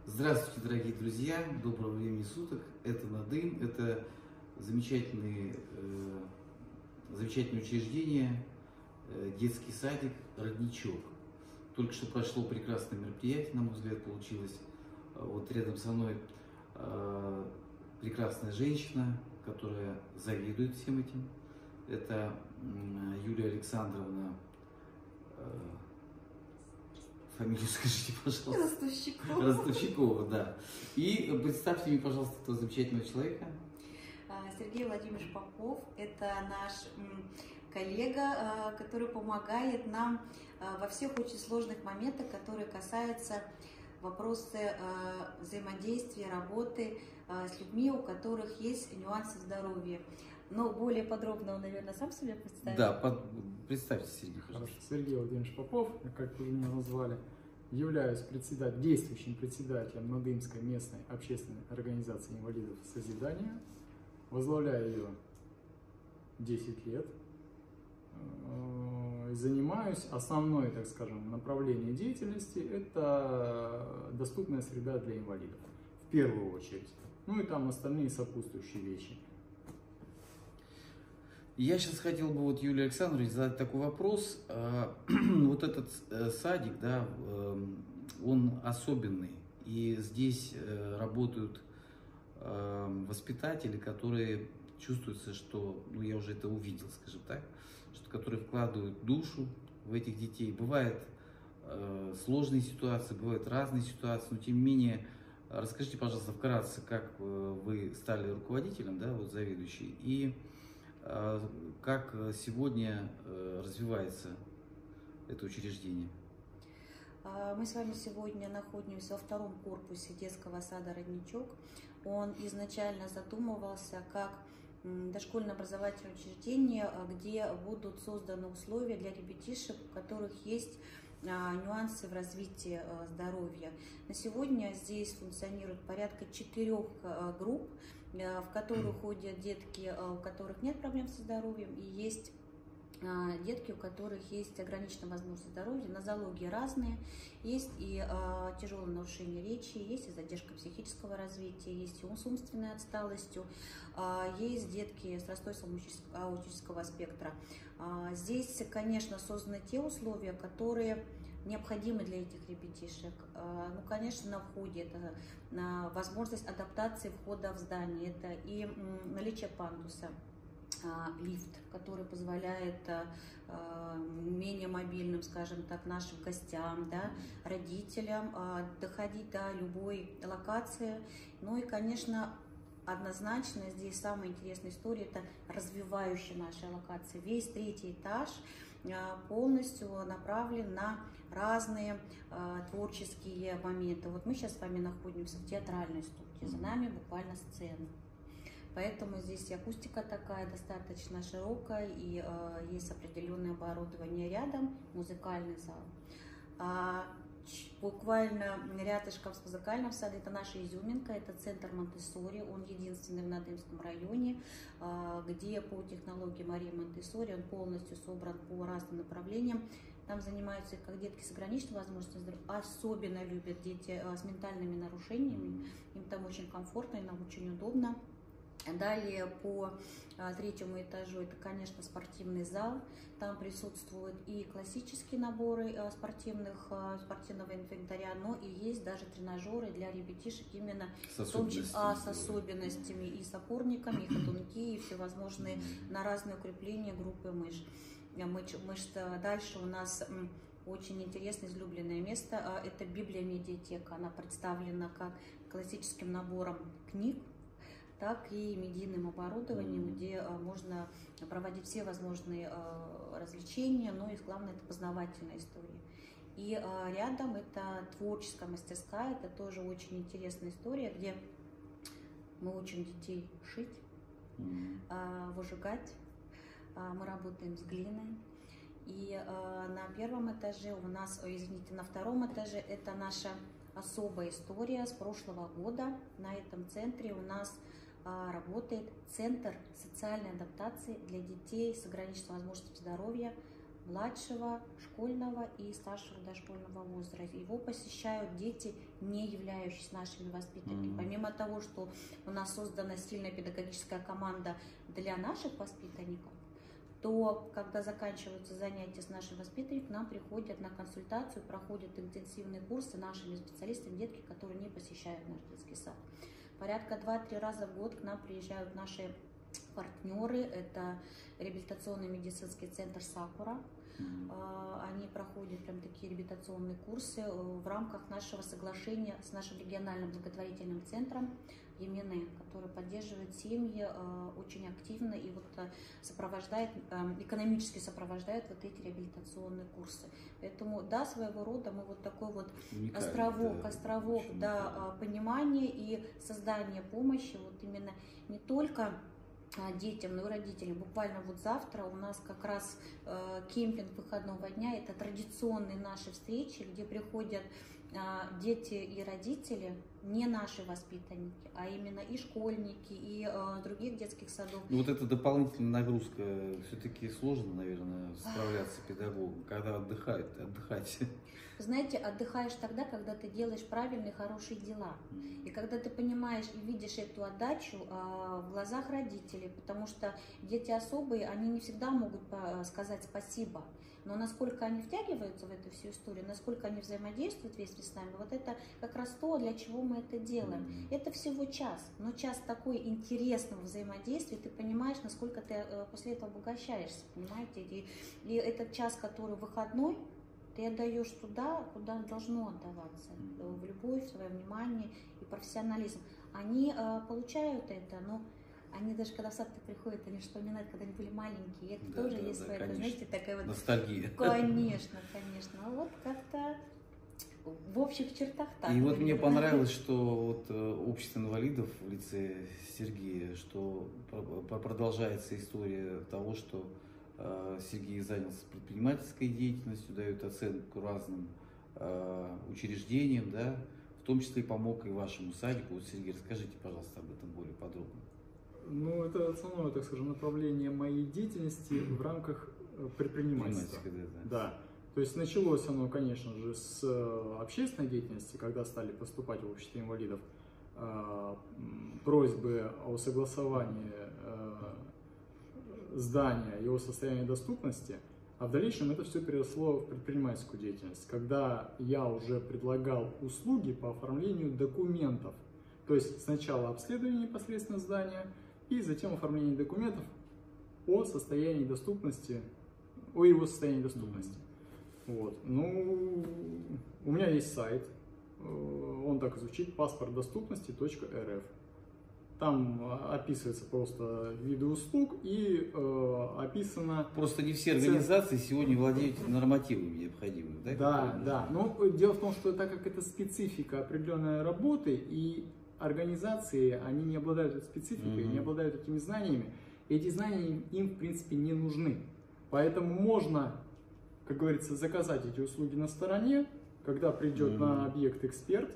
Здравствуйте, дорогие друзья! Доброго времени суток! Это Надым, это замечательное учреждение, детский садик «Родничок». Только что прошло прекрасное мероприятие, на мой взгляд, получилось. Вот рядом со мной прекрасная женщина, которая завидует всем этим. Это Юлия Александровна. Фамилию скажите, пожалуйста. Ростовщикова, да. И представьте мне, пожалуйста, этого замечательного человека. Сергей Владимирович Попов – это наш коллега, который помогает нам во всех очень сложных моментах, которые касаются вопросы взаимодействия, работы с людьми, у которых есть нюансы здоровья. Но более подробно он, наверное, сам себя представит. Да, представьте, Сергей, пожалуйста. Хорошо. Сергей Владимирович Попов, как уже меня назвали, являюсь действующим председателем Надымской местной общественной организации инвалидов созидания. Возглавляю ее 10 лет. Занимаюсь основное, так скажем, направление деятельности – это доступная среда для инвалидов, в первую очередь. Ну и там остальные сопутствующие вещи. Я сейчас хотел бы Юлии Александровне задать такой вопрос. Вот этот садик, да, он особенный, и здесь работают воспитатели, которые чувствуется, что, я уже это увидел, скажем так, что которые вкладывают душу в этих детей. Бывают сложные ситуации, бывают разные ситуации, но тем не менее, расскажите, пожалуйста, вкратце, как вы стали руководителем, да, вот заведующий, и как сегодня развивается это учреждение? Мы с вами сегодня находимся во втором корпусе детского сада «Родничок». Он изначально задумывался как дошкольно-образовательное учреждение, где будут созданы условия для ребятишек, у которых есть нюансы в развитии здоровья. На сегодня здесь функционирует порядка 4 групп, в которые ходят детки, у которых нет проблем со здоровьем, и есть детки, у которых есть ограниченная возможность здоровья, нозологии разные, есть и тяжелое нарушение речи, есть и задержка психического развития, есть и с умственной отсталостью, есть детки с расстройством аутического спектра. Здесь, конечно, созданы те условия, которые необходимы для этих ребятишек. Ну, конечно, на входе это возможность адаптации входа в здание, это и наличие пандуса, лифт, который позволяет менее мобильным, скажем так, нашим гостям, да, родителям доходить до любой локации. Ну и, конечно, однозначно здесь самая интересная история – это развивающая наша локация. Весь 3-й этаж полностью направлен на разные творческие моменты. Вот мы сейчас с вами находимся в театральной студии, за нами буквально сцена. Поэтому здесь и акустика такая достаточно широкая, и есть определенное оборудование рядом, музыкальный зал. Буквально рядышком с музыкальным садом это наша изюминка, это центр Монтессори, он единственный в Надымском районе, где по технологии Марии Монтессори он полностью собран по разным направлениям. Там занимаются как детки с ограниченной возможностью здоровья, особенно любят дети с ментальными нарушениями, им там очень комфортно и нам очень удобно. Далее по 3-му этажу это, конечно, спортивный зал. Там присутствуют и классические наборы спортивного инвентаря, но и есть даже тренажеры для ребятишек именно с особенностями и с опорниками, и ходунки, и всевозможные на разные укрепления группы мышц. Дальше у нас очень интересное, излюбленное место – это библиомедиатека. Она представлена как классическим набором книг, так и медийным оборудованием, где можно проводить все возможные развлечения, но и главное это познавательная история. И рядом это творческая мастерская, это тоже очень интересная история, где мы учим детей шить, выжигать, мы работаем с глиной. И на 1-м этаже у нас, извините, на 2-м этаже это наша особая история с прошлого года. На этом центре у нас работает Центр социальной адаптации для детей с ограниченной возможностью здоровья младшего школьного и старшего дошкольного возраста. Его посещают дети, не являющиеся нашими воспитанниками. Помимо того, что у нас создана сильная педагогическая команда для наших воспитанников, то когда заканчиваются занятия с нашими воспитанниками, к нам приходят на консультацию, проходят интенсивные курсы нашими специалистами, детки, которые не посещают наш детский сад. Порядка 2-3 раза в год к нам приезжают наши партнеры, это реабилитационный медицинский центр «Сакура». Они проходят прям такие реабилитационные курсы в рамках нашего соглашения с нашим региональным благотворительным центром ЕМИНЭ, который поддерживает семьи очень активно и вот сопровождает, экономически сопровождает вот эти реабилитационные курсы. Поэтому, да, своего рода мы вот такой вот островок понимания и создания помощи вот именно не только детям, но и родителям. Буквально вот завтра у нас как раз кемпинг выходного дня. Это традиционные наши встречи, где приходят дети и родители, не наши воспитанники, а именно и школьники, и других детских садов. Ну, вот эта дополнительная нагрузка, все-таки сложно, наверное, справляться педагогам, когда отдыхать. Знаете, отдыхаешь тогда, когда ты делаешь правильные, хорошие дела. И когда ты понимаешь и видишь эту отдачу в глазах родителей, потому что дети особые, они не всегда могут сказать спасибо. Но насколько они втягиваются в эту всю историю, насколько они взаимодействуют вместе с нами, вот это как раз то, для чего мы это делаем. Это всего час, но час такой интересного взаимодействия, ты понимаешь, насколько ты после этого обогащаешься, понимаете? И этот час, который выходной, ты отдаешь туда, куда должно отдаваться, в любовь, в свое внимание и профессионализм. Они получают это, но они даже когда в сад приходят, они вспоминают, когда они были маленькие. Это тоже есть своя, знаете, такая вот ностальгия. Конечно. А вот как-то в общих чертах так. И вот мне понравилось, что вот общество инвалидов в лице Сергея, что продолжается история того, что Сергей занялся предпринимательской деятельностью, дает оценку разным учреждениям, да, в том числе и помог и вашему садику. Вот, Сергей, расскажите, пожалуйста, об этом более подробно. Ну, это основное, так скажем, направление моей деятельности в рамках предпринимательства. Да. То есть началось оно, конечно же, с общественной деятельности, когда стали поступать в общество инвалидов просьбы о согласовании здания, его состояния доступности, а в дальнейшем это все переросло в предпринимательскую деятельность, когда я уже предлагал услуги по оформлению документов. То есть сначала обследование непосредственно здания, и затем оформление документов о состоянии доступности, о его состоянии доступности. Вот. Ну, у меня есть сайт, он так и звучит, паспортдоступности.рф. Там описывается просто виды услуг и описано... Просто не все организации сегодня владеют нормативами необходимыми, да? Да. Но дело в том, что так как это специфика определенной работы, и организации, они не обладают этой спецификой, не обладают этими знаниями, эти знания им, в принципе, не нужны. Поэтому можно, как говорится, заказать эти услуги на стороне, когда придет на объект эксперт,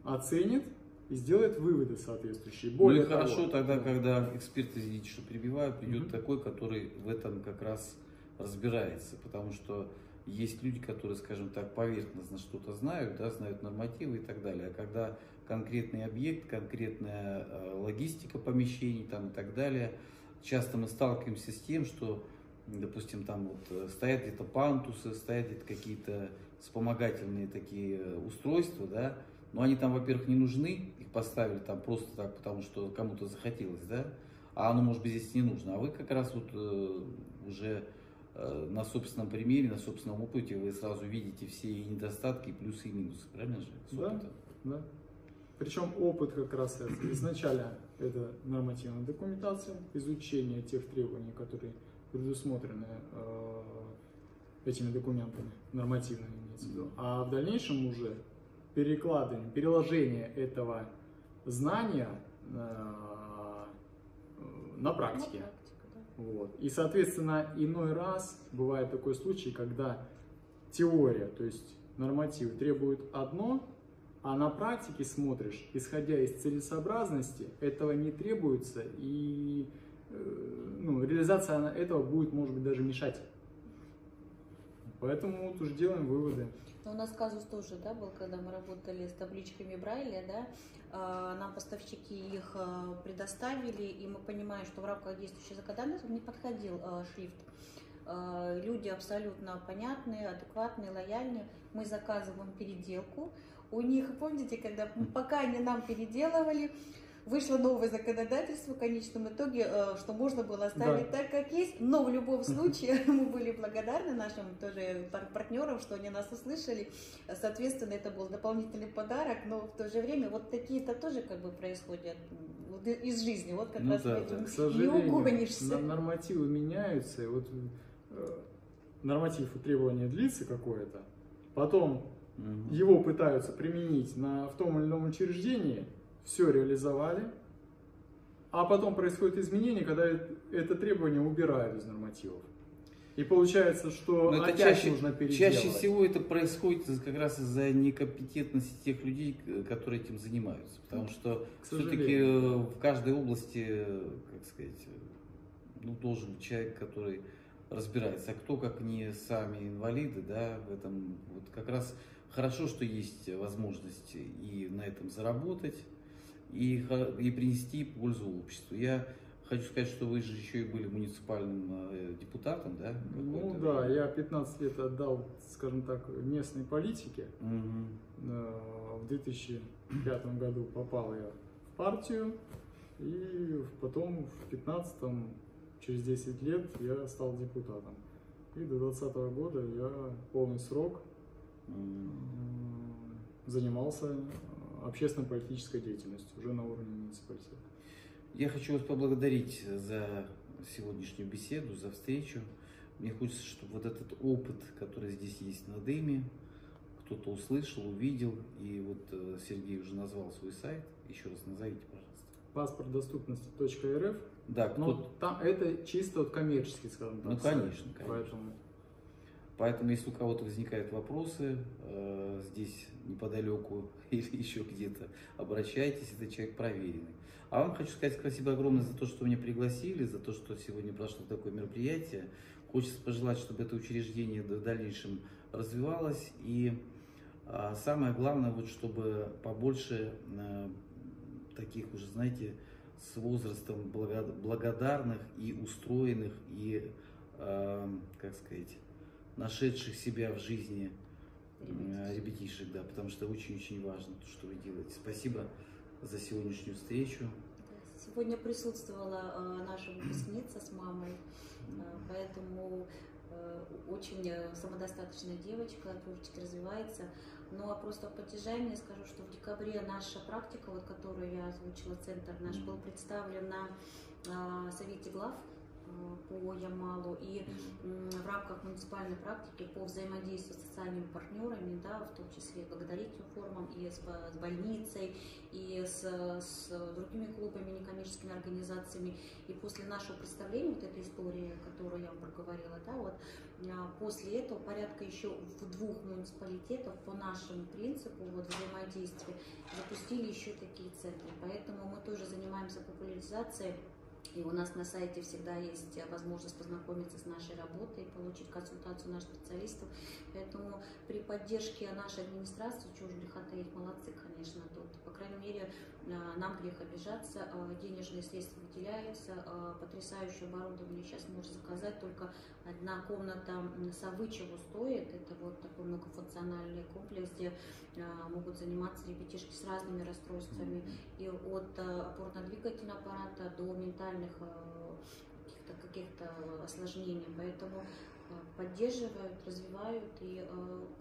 оценит и сделает выводы соответствующие. Более того, хорошо тогда, когда эксперт, извините, что перебиваю, придет такой, который в этом как раз разбирается, потому что есть люди, которые, скажем так, поверхностно что-то знают, да, знают нормативы и так далее, а когда конкретный объект, конкретная логистика помещений там, и так далее, часто мы сталкиваемся с тем, что, допустим, там вот стоят где-то пандусы, стоят где-то какие-то вспомогательные такие устройства, да, но они там, во-первых, не нужны, их поставили там просто так, потому что кому-то захотелось, да, а оно, может быть, здесь не нужно, а вы как раз вот уже на собственном примере, на собственном опыте вы сразу видите все и недостатки, и плюсы и минусы, правильно же? Да. Причем опыт как раз изначально это нормативная документация, изучение тех требований, которые предусмотрены этими документами, нормативными имеется в виду. А в дальнейшем уже переложение этого знания на практике. Вот. И, соответственно, иной раз бывает такой случай, когда теория, то есть нормативы требуют одно, а на практике смотришь, исходя из целесообразности, этого не требуется, и реализация этого будет, может быть, даже мешать Поэтому вот уже делаем выводы. Но у нас казус тоже, да, был, когда мы работали с табличками Брайля, да, нам поставщики их предоставили, и мы понимаем, что в рамках действующего законодательства не подходил шрифт. Люди абсолютно понятные, адекватные, лояльные. Мы заказываем переделку. У них, помните, когда пока они нам переделывали, вышло новое законодательство в конечном итоге, что можно было оставить так, как есть. Но в любом случае мы были благодарны нашим тоже партнерам, что они нас услышали. Соответственно, это был дополнительный подарок, но в то же время вот такие-то тоже как бы происходят из жизни. Вот как раз к сожалению, не угонишься. Нормативы меняются, и вот норматив и требование длится какое-то, потом его пытаются применить в том или ином учреждении, все реализовали, а потом происходит изменение, когда это требование убирают из нормативов. И получается, что но опять нужно переделывать. Чаще всего это происходит как раз из-за некомпетентности тех людей, которые этим занимаются. Потому что все-таки в каждой области, как сказать, должен быть человек, который разбирается. А кто, как не сами инвалиды, да, в этом вот как раз хорошо, что есть возможность и на этом заработать, и принести пользу обществу. Я хочу сказать, что вы же еще и были муниципальным депутатом, да? Ну да, я 15 лет отдал, скажем так, местной политике. В 2005 году попал я в партию, и потом в 2015, через 10 лет, я стал депутатом. И до 2020 года я полный срок занимался общественно-политической деятельностью уже на уровне муниципалитета. Я хочу вас поблагодарить за сегодняшнюю беседу, за встречу. Мне хочется, чтобы вот этот опыт, который здесь есть на Дыме, кто-то услышал, увидел. И вот Сергей уже назвал свой сайт. Еще раз назовите, пожалуйста. Паспортдоступности.рф. Да, там это чисто вот коммерческий, скажем так. Ну, конечно, конечно. Поэтому, если у кого-то возникают вопросы здесь неподалеку или еще где-то, обращайтесь, это человек проверенный. А вам хочу сказать спасибо огромное за то, что меня пригласили, за то, что сегодня прошло такое мероприятие. Хочется пожелать, чтобы это учреждение в дальнейшем развивалось. И самое главное, вот, чтобы побольше таких уже, знаете, с возрастом благодарных и устроенных, и, как сказать, нашедших себя в жизни ребятишек, да, потому что очень-очень важно то, что вы делаете. Спасибо за сегодняшнюю встречу. Сегодня присутствовала наша выпускница с мамой, поэтому очень самодостаточная девочка, творчески развивается. Ну а просто в поддержание скажу, что в декабре наша практика, вот, которую я озвучила, центр наш, был представлен на Совете глав по Ямалу, и в рамках муниципальной практики по взаимодействию с социальными партнерами, да, в том числе благотворительным форумом, и с больницей, и с другими клубами, некоммерческими организациями. И после нашего представления, вот этой истории, которую я вам проговорила, да, вот, после этого порядка еще в 2 муниципалитетах по нашему принципу вот, взаимодействия запустили еще такие центры. Поэтому мы тоже занимаемся популяризацией. И у нас на сайте всегда есть возможность познакомиться с нашей работой, получить консультацию наших специалистов. Поэтому при поддержке нашей администрации, чего же греха таить, молодцы, конечно, тут. По крайней мере, нам грех обижаться, денежные средства выделяются, потрясающее оборудование сейчас можно заказать, только одна комната совы чего стоит. Это вот такой многофункциональный комплекс, где могут заниматься ребятишки с разными расстройствами, и от опорно-двигательного аппарата до ментальных каких-то осложнений. Поэтому поддерживают, развивают, и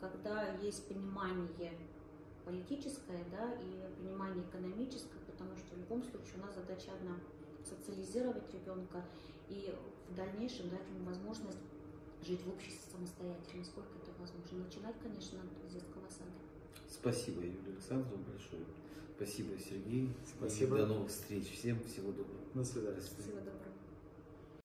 когда есть понимание политическое, да, и понимание экономическое, потому что в любом случае у нас задача одна — социализировать ребенка и в дальнейшем дать ему возможность жить в обществе самостоятельно, насколько это возможно. Начинать, конечно, с детского сада. Спасибо, Юлия Александровна, большое. Спасибо, Сергей. Спасибо. И до новых встреч. Всем всего доброго. До свидания. Всего доброго.